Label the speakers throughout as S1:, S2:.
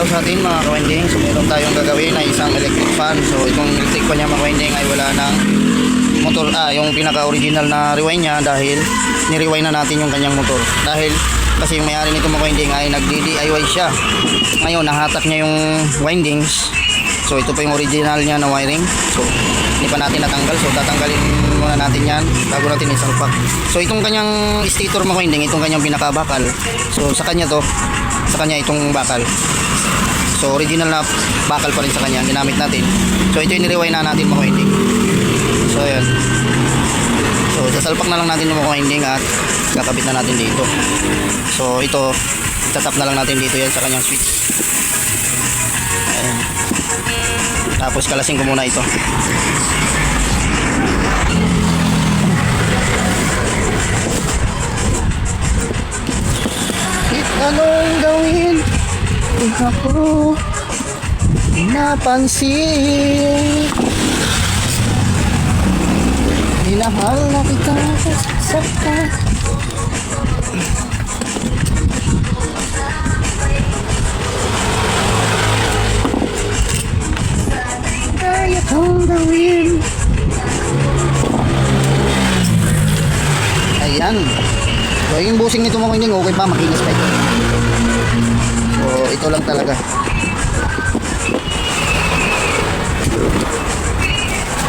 S1: araw sa atin mga ka-winding. So meron tayong gagawin na isang electric fan. So itong electric fan niya mga ka-winding ay wala ng motor, yung pinaka-original na rewind niya dahil ni-rewind na natin yung kanyang motor. Dahil kasi yung may-ari nito mga winding ay nag-DIY siya. Ngayon nahatak niya yung windings. So ito pa yung original niya na wiring. So hindi pa natin natanggal. So tatanggalin muna natin yan bago natin isalpak. So itong kanyang stator mga winding, itong kanyang pinaka-bakal. So sa kanya to, sa kanya itong bakal. So original na bakal pa rin sa kanya ang ginamit natin. So ito yung ni-rewind na natin mga winding. So ayan. So sasalpak na lang natin yung mga winding at kakabit na natin dito. So ito tatap na lang natin dito yan sa kanyang switch. Ayan. Tapos kalasing ko muna ito. Anong gawin? Di ako napansin. Minahal na kita sa kaya kong gawin. Ayan. So yung busing nito mga winding, okay pa, makinis pa ito. So ito lang talaga.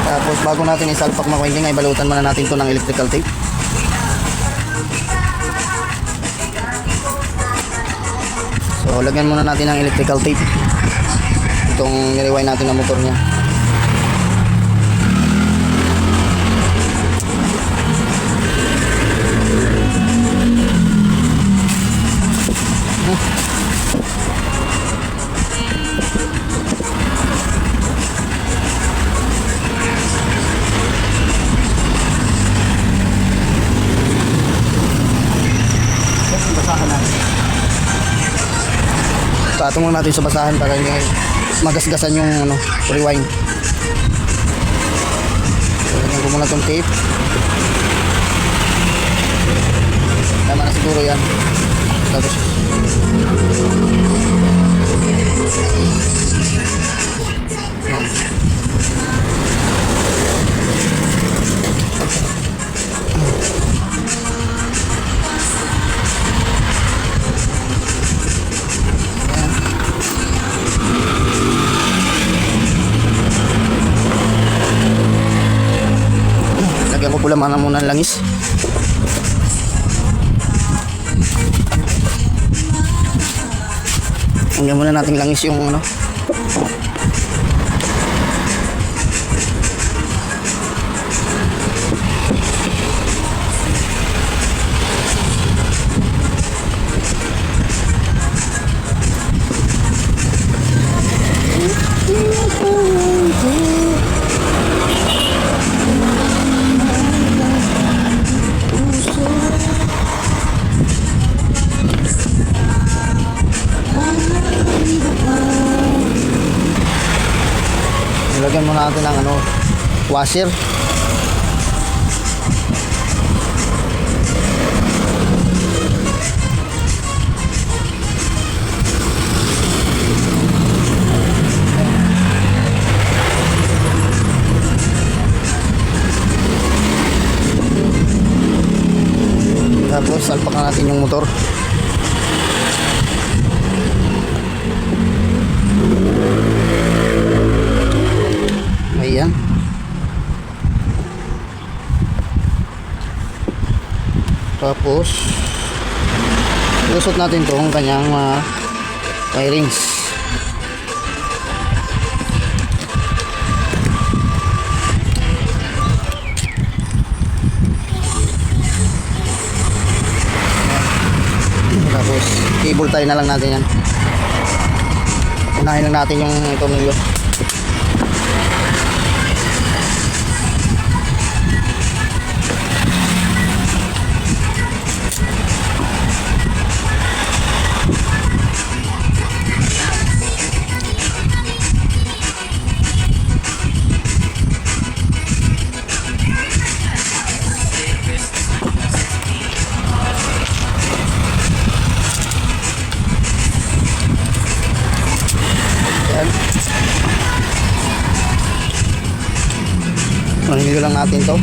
S1: Tapos bago natin isalpak mga winding ay balutan muna natin ito ng electrical tape. So lagyan muna natin ng electrical tape itong nirewind natin na motor niya. Patong muna natin sa basahan para hindi magasgasan yung rewind. So, lagyan ko muna itong tape. Tama na siguro yan. Tapos lagyan ko pula muna ng langis. Hanggang muna natin langis yung lagyan muna natin ng washer. Tapos salpak na natin yung motor. Ayan. Tapos lusot natin itong kanyang wirings. Tapos cable tie na lang natin yan. Unahin lang natin yung tornilyo. Hindi lang natin to.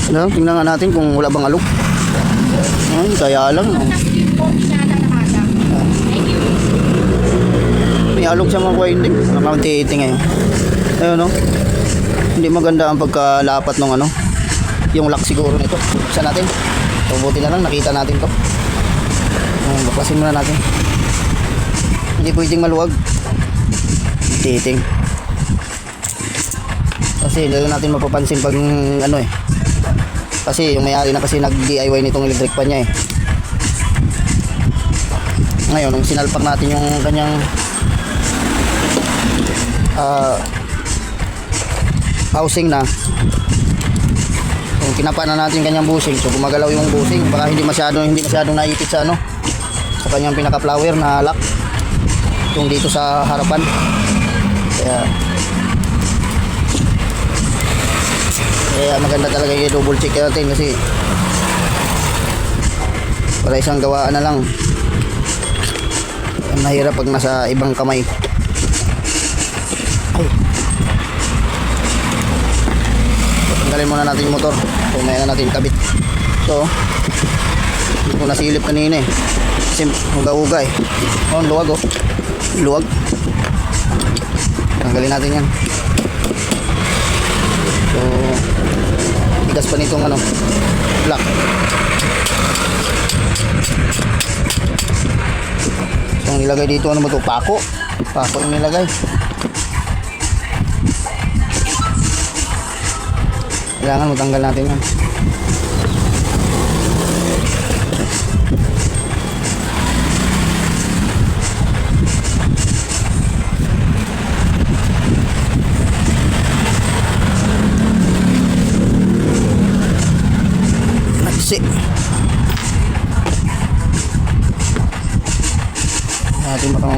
S1: No, tingnan nga natin kung wala bang alok. Ay, kaya lang. No? May alok sa mga winding. Nakaunti-iti ngayon. Ayun, no? Hindi maganda ang pagkalapat ng ano. Yung lock siguro nito. Buksan natin. So, buti na lang nakita natin to. Baklasin muna natin. Hindi pwedeng maluwag. Titing. Kasi hindi natin mapapansin pag ano eh. Kasi yung may-ari na kasi nag-DIY nitong electric pan niya eh. Ngayon, nung sinalpak natin yung kanyang housing na, kung kinapa na natin kanyang bushing, so gumagalaw yung bushing, baka hindi masyadong naipit sa ano, sa kanyang pinaka-flower na lock yung dito sa harapan. Kaya maganda talaga yung double check natin kasi para isang gawaan na lang. Mahirap pag nasa ibang kamay. Ay. Tanggalin muna natin yung motor. So may na natin kabit. So hindi ko nasilip kanina eh. Kasi uga-uga eh. Oh, luwag oh. Luwag. Tanggalin natin yan. So bigas pa nitong ano, block. So ang nilagay dito, ano ba ito? Pako yung nilagay. Kailangan matanggal natin yan. Natin ba ito?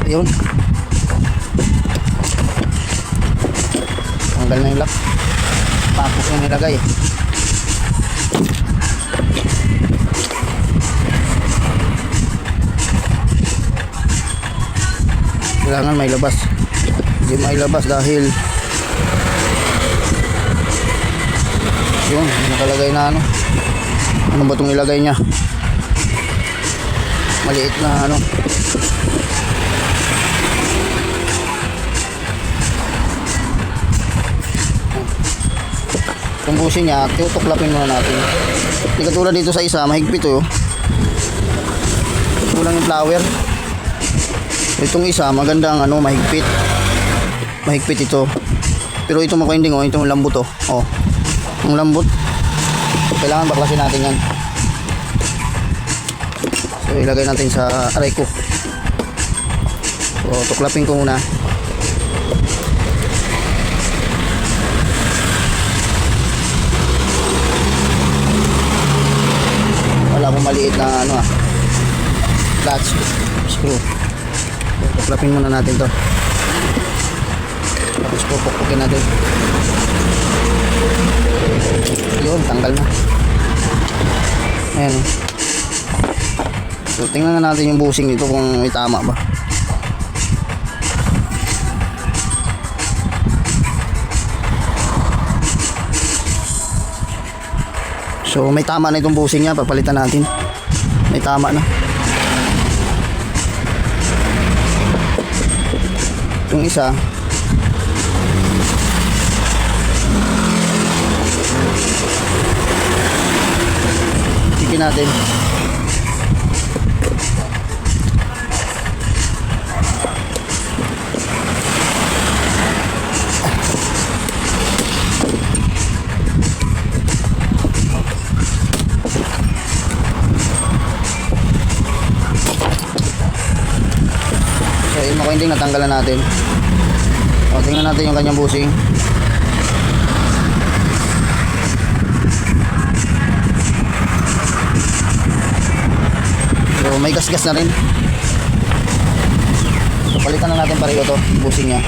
S1: Ayun. Tanggal na yung lock. Papok yung nilagay. Kailangan may labas. Hindi may labas dahil yun, nakalagay na ano. Ano ba itong ilagay niya? Maliit na ano. Itong bushing niya, tutuklapin muna natin. Hindi katulad dito sa isa, mahigpit oh. Kulang yung flower. Itong isa, magandang ano, mahigpit. Mahigpit ito. Pero ito makuinding oh, itong lambot oh. Oh. Ang lambot. Kailangan baklasin natin yan. So ilagay natin sa aray ko. So tuklapin ko muna. Wala akong maliit na ano clutch screw. So, tuklapin muna natin to. Tapos pupukpukin natin. Yun, tanggal na. Ayan. So tingnan natin yung bushing nito kung may tama ba. So may tama na itong bushing niya, papalitan natin. May tama na. Yung isa tikin natin. winding natanggalan natin. O, tingnan natin yung kanyang bushing. So may gas-gas na rin. So palitan na natin pareho to, bushing niya.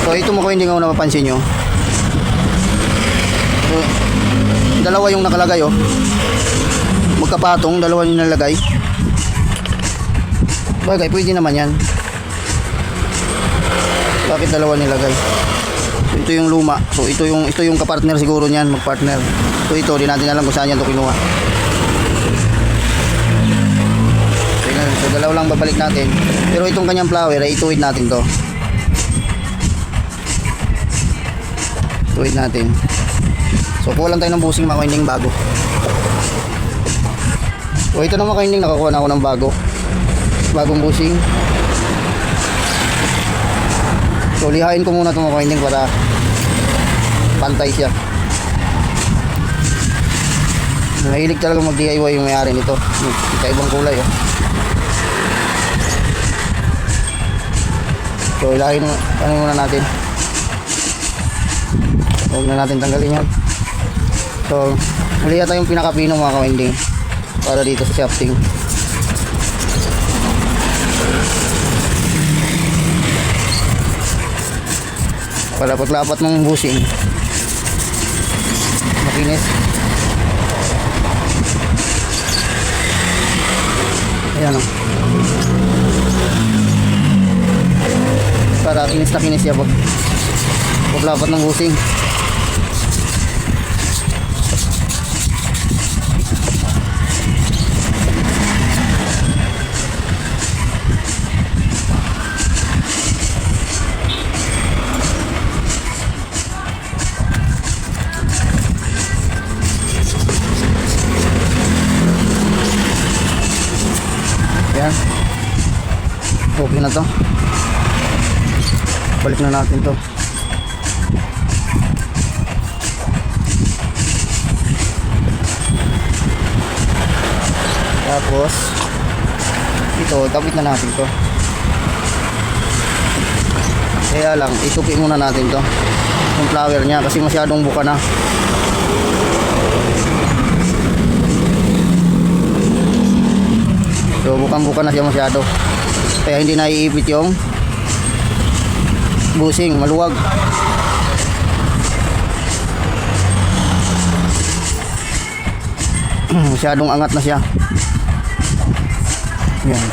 S1: So ito mo ko hindi nga napapansin nyo. So, dalawa yung nakalagay oh. Magkapatong, dalawa yung nalagay. Bagay, pwede naman yan. Bakit dalawa nilagay? So, ito yung luma. So ito yung kapartner siguro niyan, magpartner. So ito, di natin alam kung saan yan ito kinuha. So dalawa lang babalik natin. Pero itong kanyang flower ay ituwid natin to. Tuwid natin. So kuha lang tayo ng bushing mga winding bago. So ito na mga winding, nakakuha na ako ng bagong bushing. So lihain ko muna itong mga winding para pantay siya. Mahilig talaga mag DIY yung may-ari nito. Ikaibang kulay oh. So ilahin muna natin. Huwag na natin tanggalin yan. So muli yata yung pinakapino mga ka-winding para dito sa shafting. Para paglapat ng bushing makinis. Ayan o. Para kinis na kinis siya paglapat ng bushing. Yan. Okay na to. Balik na natin to. Tapos ito, tapit na natin to. Kaya lang, itupi muna natin to. Yung flower niya kasi masyadong buka na. So bukang-buka na siya masyado. Kaya hindi naiipit yung bushing, maluwag. Masyadong angat na siya. Yan.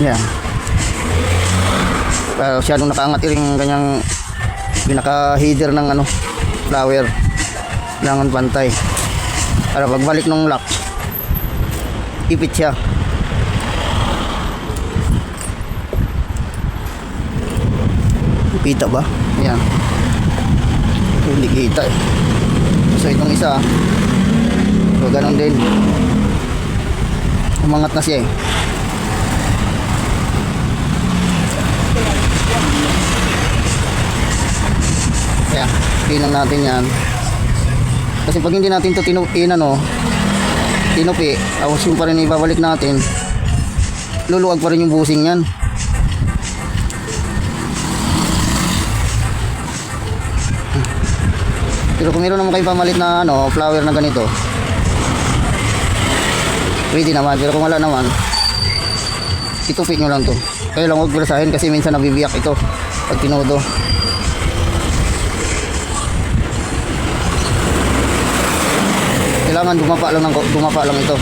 S1: Yan. Masyadong nakaangat yung kanyang pinaka-header ng ano, flower. Kailangan pantay. Para pagbalik ng lock, ipit siya. Kita ba? Yan. Hindi kita eh. So itong isa, so ganun din. Umangat na siya eh. Kaya, pinang natin yan. Kasi pag hindi natin ito tinupi, tapos yung pa rin ibabalik natin, luluwag pa rin yung bushing yan. Pero kung meron naman kayo pamalit na flower na ganito, pwede naman. Pero kung wala naman, itupit nyo lang to. Kaya lang huwag brasahin kasi minsan nabibiyak ito pag tinodo. Kailangan dumapa lang ito.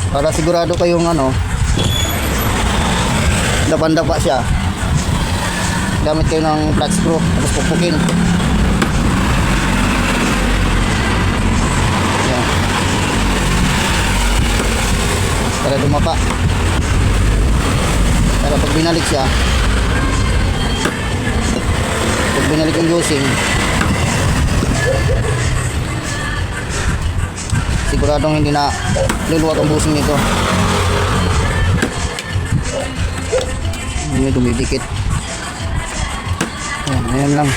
S1: Para sigurado kayong dapan-dapa siya, gamit kayo ng flat screw tapos pupukin. Yan. Para dumapa, para pag binalik siya, pag binalik yung bushing, Siguradong hindi na luluwag ang busing nito. Hindi dumidikit. Ayan lang.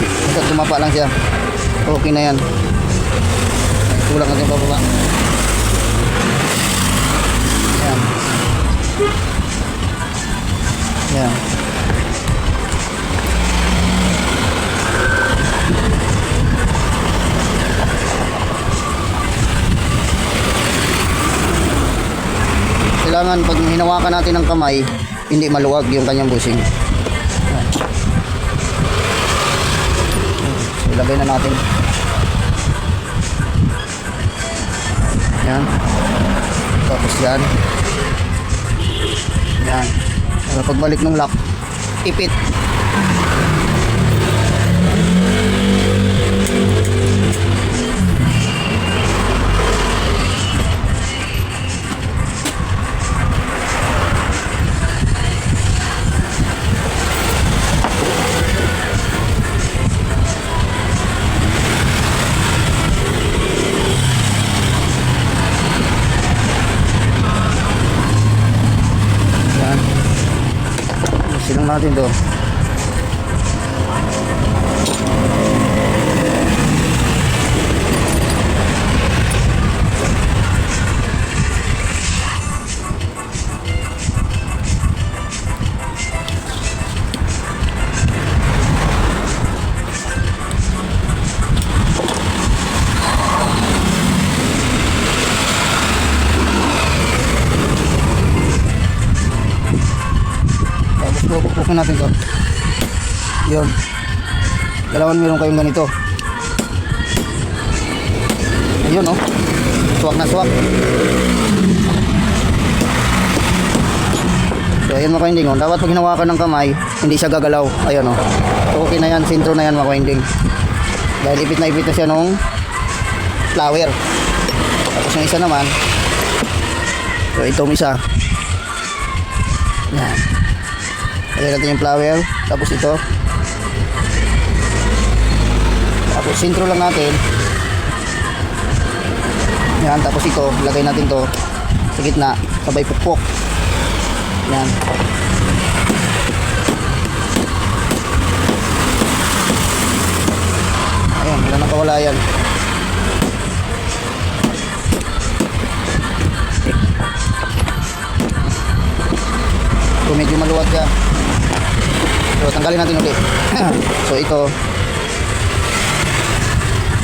S1: Basta tumapa lang siya. Okay na yan. Tulak natin pababa. Ayan. Ayan. Kailangan pag hinawakan natin ng kamay, hindi maluwag yung kanyang busing. Ayan. So, ilagay na natin. Yan. Tapos yan. Yan. Para pagbalik ng lock, ipit. Silang natin to. Pupukin natin to. Yun. Dalawan meron kayong ganito. Ayun oh. Swak na swak. So ayun mga ka-winding oh. Dapat pag hinawakan ng kamay, hindi siya gagalaw. Ayun oh. So okay na yan. Sintro na yan mga ka-winding. Dahil ipit na siya nung flower. Tapos yung isa naman. So itong isa. Yan. Lagyan natin yung flower. Tapos ito. Tapos sintro lang natin. Yan. Tapos ito. Lagay natin to sa gitna. Sabay pukpok. Yan. Ayan. Wala nakawala yan. So medyo maluwag siya. So tanggalin natin ulit. So ito.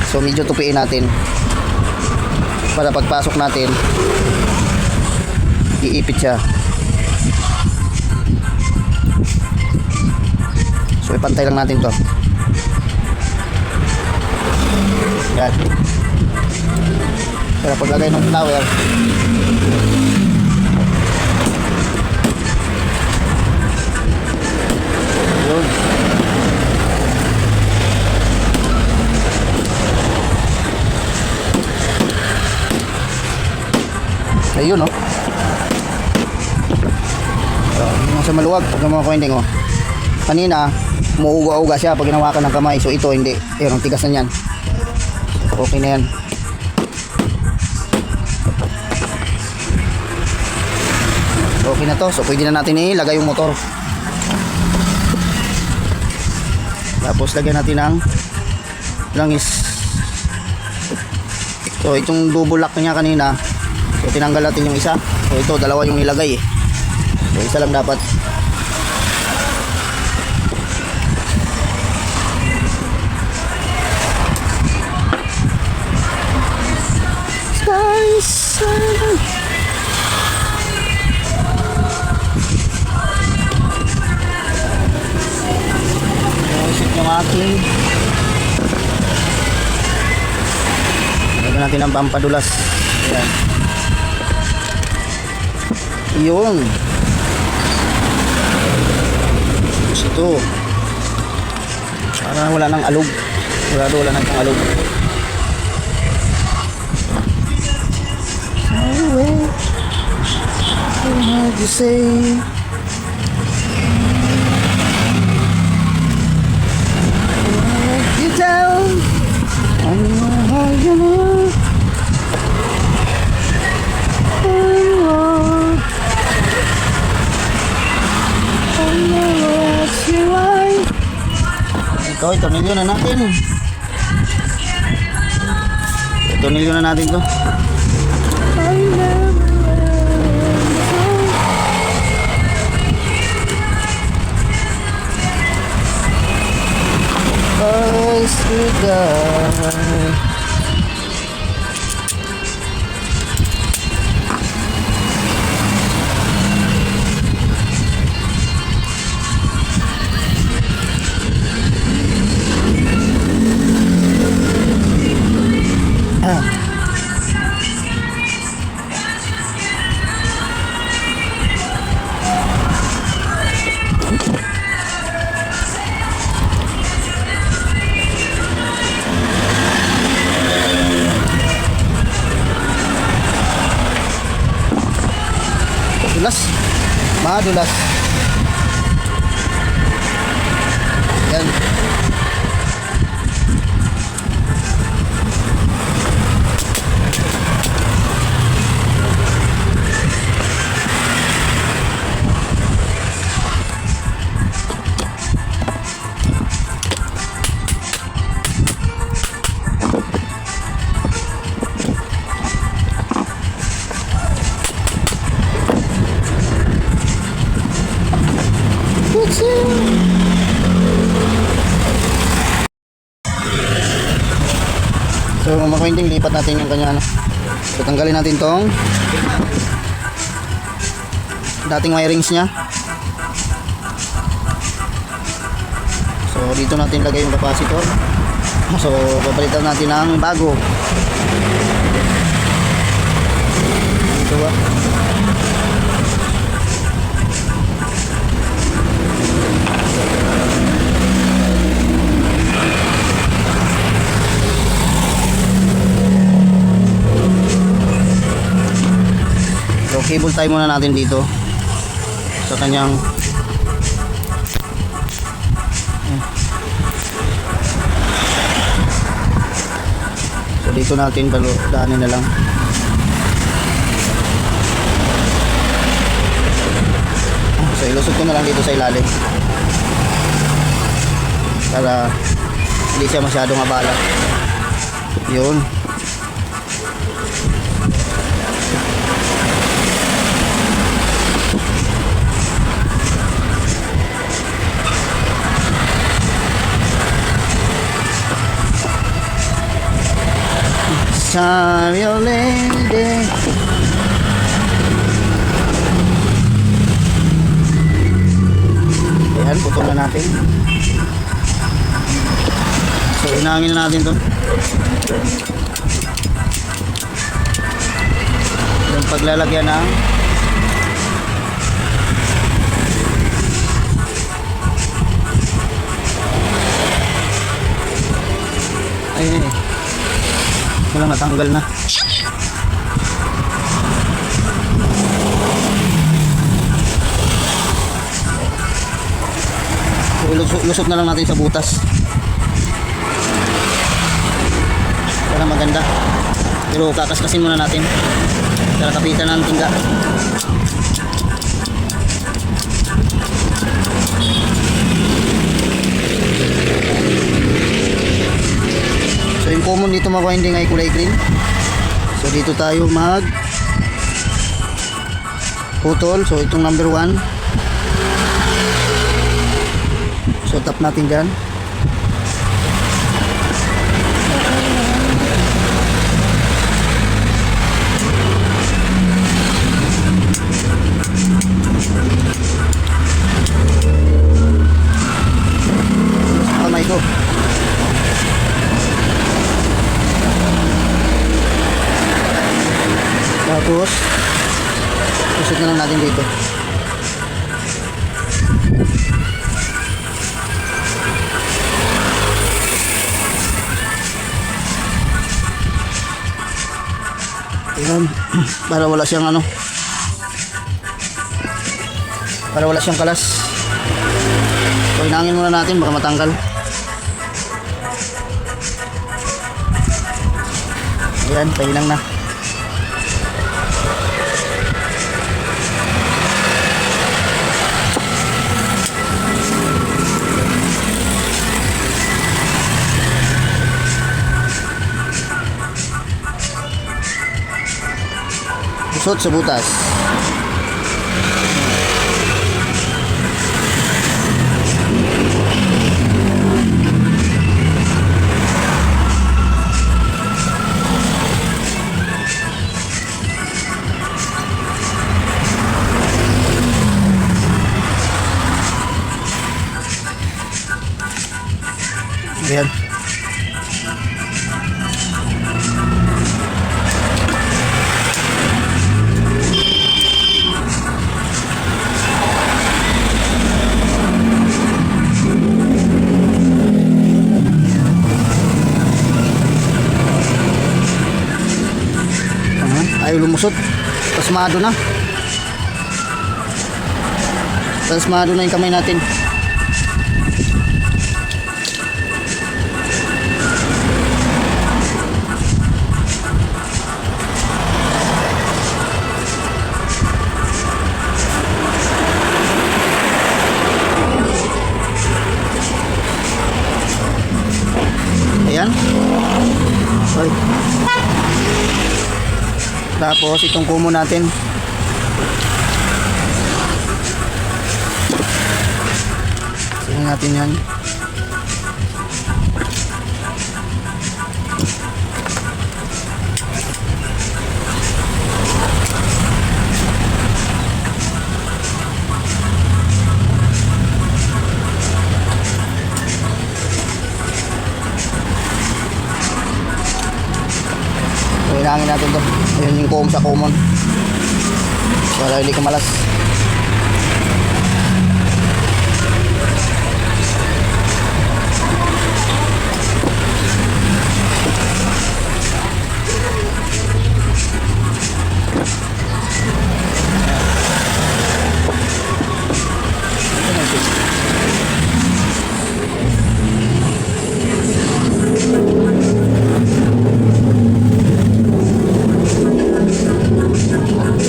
S1: So medyo tupiin natin. Para pagpasok natin, iipit siya. So ipantay lang natin to. Yan. Para paglagay ng flower, yun. Ayun oh. Yung sa maluwag, pag mga ka-winding oh. Kanina, umuuga-uga siya pag hinawakan ng kamay. So ito hindi. Ayun, ang tigas na yan. Okay na yan. Okay na to. So pwede na natin ilagay yung motor. Tapos lagyan natin ng langis. So itong double lock niya kanina, so tinanggal natin yung isa. So ito, dalawa yung nilagay eh. So isa lang dapat. Yung aking lagyan natin ang pampadulas. Ayan. Yun. Ito para wala nang alog. Wala nang alog. What you say? You down? I know how you know. So, itornilyo na natin. Itornilyo na natin to. Eyes to die. Dulas. Madulas. Yan. So mga kainding, lipat natin yung kanya ano. So tanggalin natin tong dating wirings nya. So dito natin lagay yung capacitor. So papalitan natin ng bago. Ito ba? So cable tie muna natin dito sa kanyang so dito natin daanin na lang. So ilusot ko na lang dito sa ilalim para hindi siya masyadong abala. Yun. Sorry, oh lady. Ayan, putol na natin. So, inangin na natin to. Yung paglalagyan ng ayun eh. Wala, natanggal na. So, lusot na lang natin sa butas para maganda. Pero kakaskasin muna natin para kapitan ng tingga. So yung common dito mga hindi ay kulay green. So dito tayo mag putol. So itong number 1. So tap natin dyan. Kamay ko. Tapos usot na lang natin dito. Ayan, para wala siyang ano, para wala siyang kalas. So inangin muna natin baka matanggal. Ayan, pahinang na. lumusot sa butas. Ayan. Ayaw lumusot. Pasmado na. Pasmado na yung kamay natin. Ayan. Ay. Tapos itong kumo natin. Tingnan natin yan. Kailangan natin to. Ayun yung comb sa common para hindi kumalas.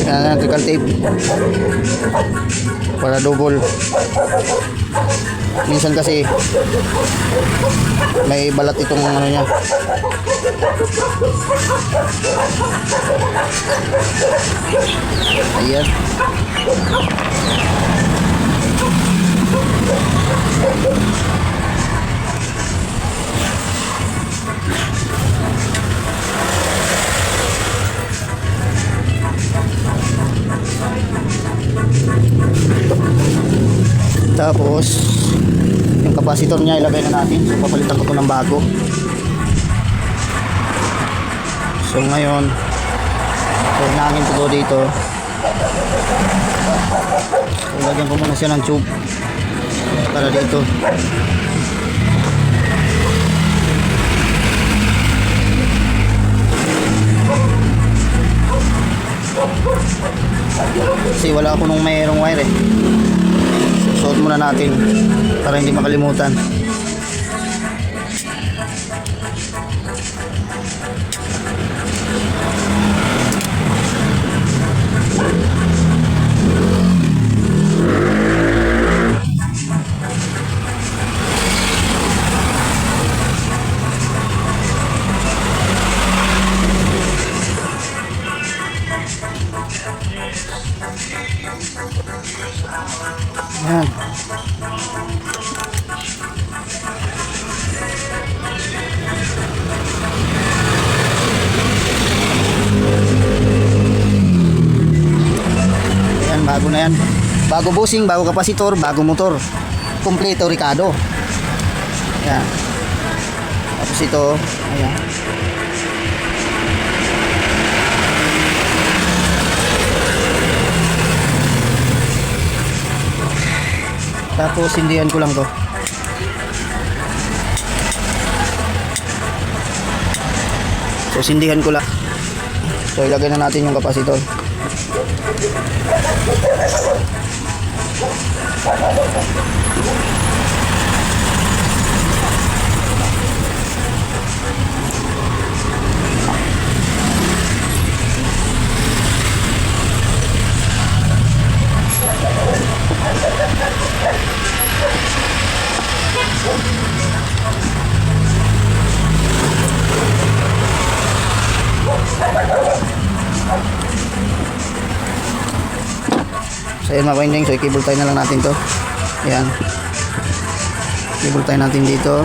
S1: Electrical tape para double. Minsan kasi may balat itong ano niya. Ayan. Tapos yung capacitor niya ilagay na natin. So papalitan ko ito ng bago. So ngayon nangin ko dito. So lagyan ko muna siya ng tube para dito. Kasi wala ako nung mayroong wire eh. Suot muna natin para hindi makalimutan. Ayan. Ayan, bago na yan. Bago busing, bago kapasitor, bago motor. Kompleto Ricardo. Ayan. Tapos ito, ayan. Tapos sindihan ko lang to. So sindihan ko lang. So ilagay na natin yung kapasitor. So ayan mga winding, so i-cable tie na lang natin to. Ayan. Cable tie natin dito.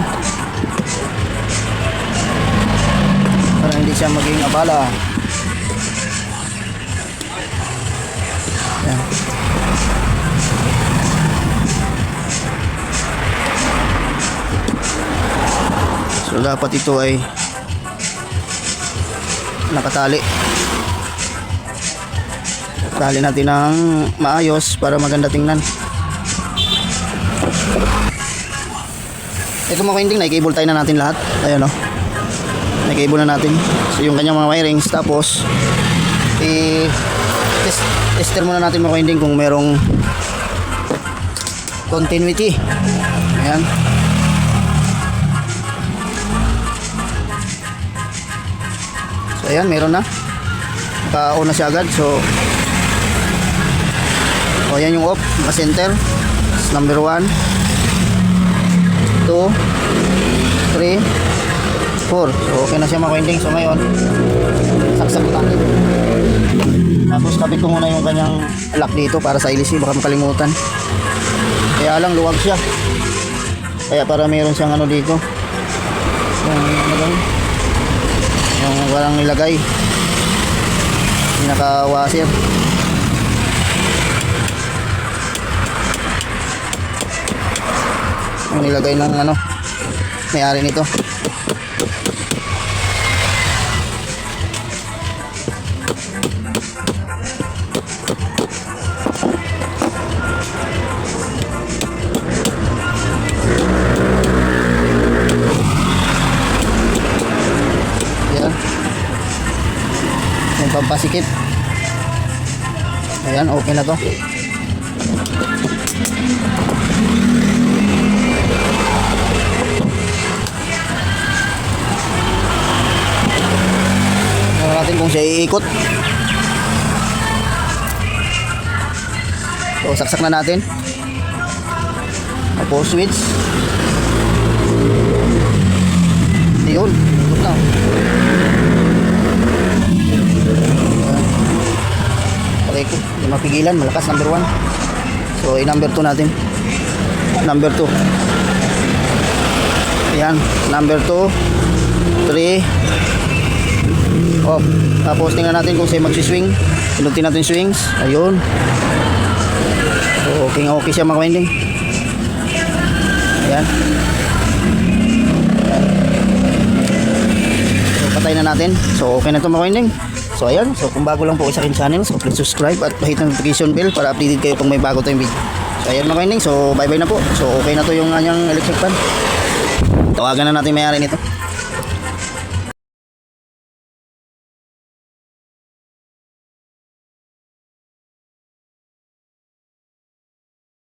S1: Para hindi siya maging abala. Ayan. So dapat ito ay nakatali. Tali natin ng maayos para maganda tingnan. Ito mga winding, na-cable tie na natin lahat. Ayan o. Na-cable na natin. So yung kanyang mga wirings. Tapos tester muna natin mga winding kung merong continuity. Ayan. So ayan, meron na. Naka-on na siya agad. So ayan yung off, naka-center. Number 1 2 3 4. So okay na siya mga winding. So ngayon, saksak natin. Tapos kabit ko muna yung kanyang lock dito para sa LC, baka makalimutan. Kaya lang luwag siya. Kaya para mayroon siyang ano dito. Yung walang nilagay. Pinaka-washer. Yung nilagay ng ano, may-ari nito. Ayan. Yung pampasikip. Ayan, okay na to. Natin kung siya iikot. So saksak na natin. Tapos switch. Yun, ikot na. Pareho, hindi mapigilan, malakas number 1. So i-number 2 natin. Number 2. Ayan, number 2 3 off. Tapos tingnan natin kung sa'yo magsiswing. Pinutin natin swings. Ayun. So okay siya mga winding. Ayan. So patay na natin. So okay na ito mga winding. So ayan. So kung bago lang po sa akin channel, so please subscribe at pahit ng notification bell para updated kayo kung may bago tayong video. So ayan mga winding. So bye bye na po. So okay na to yung kanyang electric fan. Tawagan na natin may-ari nito.